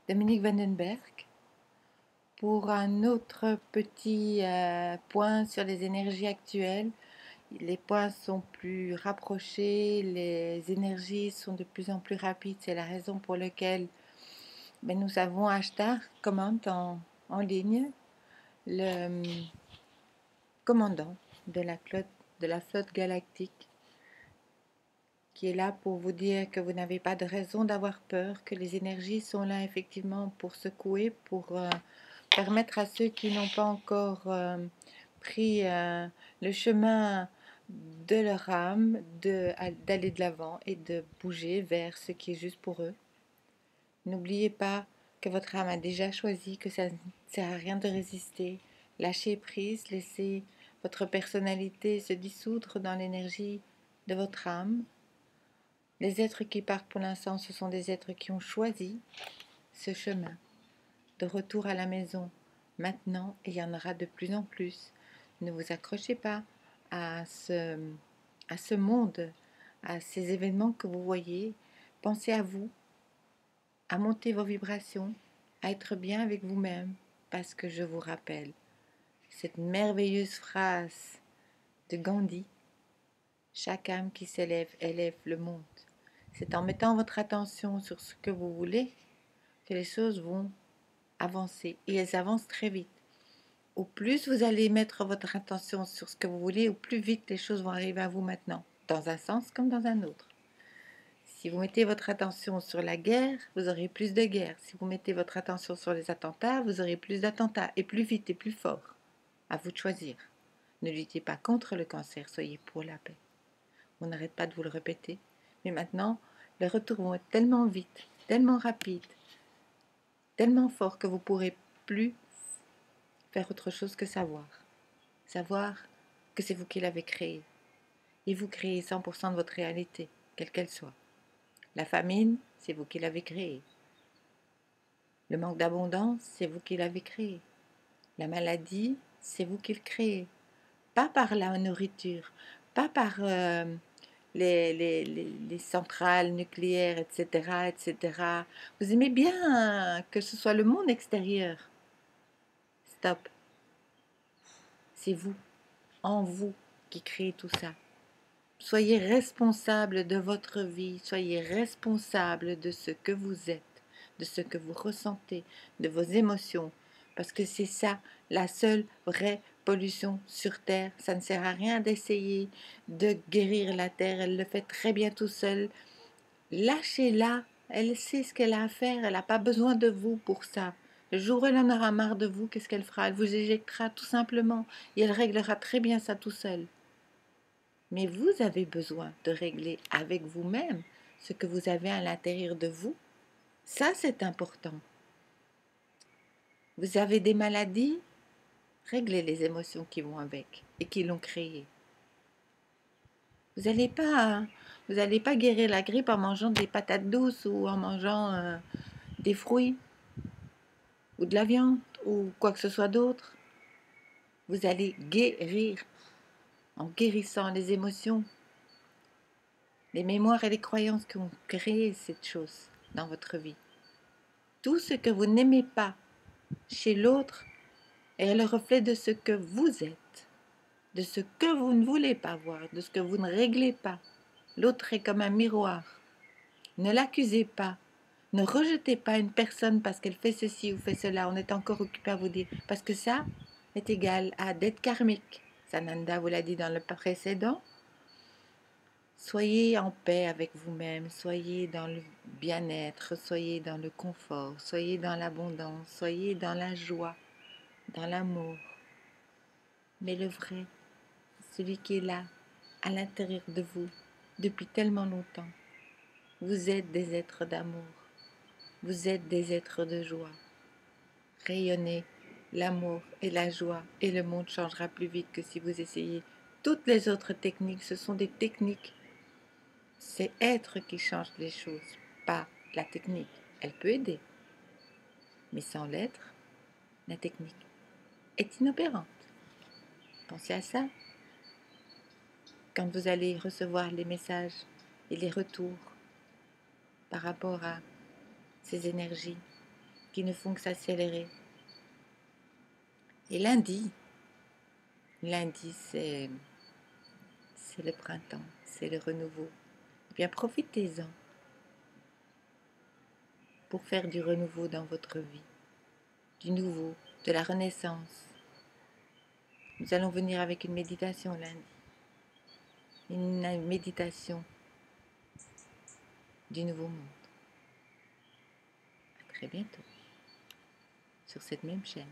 Dominique Vandenberg pour un autre petit point sur les énergies actuelles. Les points sont plus rapprochés, les énergies sont de plus en plus rapides. C'est la raison pour laquelle nous avons acheté commande en ligne le commandant de la flotte galactique qui est là pour vous dire que vous n'avez pas de raison d'avoir peur, que les énergies sont là effectivement pour secouer, pour permettre à ceux qui n'ont pas encore pris le chemin de leur âme d'aller de l'avant et de bouger vers ce qui est juste pour eux. N'oubliez pas que votre âme a déjà choisi, que ça ne sert à rien de résister. Lâchez prise, laissez votre personnalité se dissoudre dans l'énergie de votre âme. Les êtres qui partent pour l'instant, ce sont des êtres qui ont choisi ce chemin de retour à la maison maintenant, et il y en aura de plus en plus. Ne vous accrochez pas à ce monde, à ces événements que vous voyez. Pensez à vous, à monter vos vibrations, à être bien avec vous-même, parce que je vous rappelle cette merveilleuse phrase de Gandhi: chaque âme qui s'élève élève le monde. C'est en mettant votre attention sur ce que vous voulez que les choses vont avancer, et elles avancent très vite. Au plus vous allez mettre votre attention sur ce que vous voulez, au plus vite les choses vont arriver à vous maintenant, dans un sens comme dans un autre. Si vous mettez votre attention sur la guerre, vous aurez plus de guerre. Si vous mettez votre attention sur les attentats, vous aurez plus d'attentats, et plus vite et plus fort. À vous de choisir. Ne luttez pas contre le cancer, soyez pour la paix. On n'arrête pas de vous le répéter, mais maintenant, les retours vont être tellement vite, tellement rapides, tellement forts que vous ne pourrez plus faire autre chose que savoir. Savoir que c'est vous qui l'avez créé. Et vous créez 100% de votre réalité, quelle qu'elle soit. La famine, c'est vous qui l'avez créée. Le manque d'abondance, c'est vous qui l'avez créé. La maladie, c'est vous qui le créez. Pas par la nourriture, pas par les centrales nucléaires, etc., etc. Vous aimez bien que ce soit le monde extérieur. Stop. C'est vous, en vous, qui créez tout ça. Soyez responsable de votre vie, soyez responsable de ce que vous êtes, de ce que vous ressentez, de vos émotions, parce que c'est ça la seule vraie pollution sur Terre. Ça ne sert à rien d'essayer de guérir la Terre, elle le fait très bien tout seule. Lâchez-la, elle sait ce qu'elle a à faire, elle n'a pas besoin de vous pour ça. Le jour où elle en aura marre de vous, qu'est-ce qu'elle fera? Elle vous éjectera tout simplement et elle réglera très bien ça tout seul. Mais vous avez besoin de régler avec vous-même ce que vous avez à l'intérieur de vous. Ça, c'est important. Vous avez des maladies, réglez les émotions qui vont avec et qui l'ont créé. Vous n'allez pas guérir la grippe en mangeant des patates douces ou en mangeant des fruits ou de la viande ou quoi que ce soit d'autre. Vous allez guérir en guérissant les émotions, les mémoires et les croyances qui ont créé cette chose dans votre vie. Tout ce que vous n'aimez pas chez l'autre est le reflet de ce que vous êtes, de ce que vous ne voulez pas voir, de ce que vous ne réglez pas. L'autre est comme un miroir. Ne l'accusez pas. Ne rejetez pas une personne parce qu'elle fait ceci ou fait cela. On est encore occupé à vous dire. Parce que ça est égal à dette karmique. Sananda vous l'a dit dans le précédent. Soyez en paix avec vous-même, soyez dans le bien-être, soyez dans le confort, soyez dans l'abondance, soyez dans la joie, dans l'amour. Mais le vrai, celui qui est là, à l'intérieur de vous, depuis tellement longtemps. Vous êtes des êtres d'amour, vous êtes des êtres de joie. Rayonnez l'amour et la joie et le monde changera plus vite que si vous essayez. Toutes les autres techniques, ce sont des techniques. C'est être qui change les choses, pas la technique. Elle peut aider, mais sans l'être, la technique est inopérante. Pensez à ça quand vous allez recevoir les messages et les retours par rapport à ces énergies. qui ne font que s'accélérer. Et lundi, c'est le printemps, c'est le renouveau. Eh bien, profitez-en pour faire du renouveau dans votre vie, du nouveau, de la renaissance. Nous allons venir avec une méditation lundi, une méditation du nouveau monde. À très bientôt sur cette même chaîne.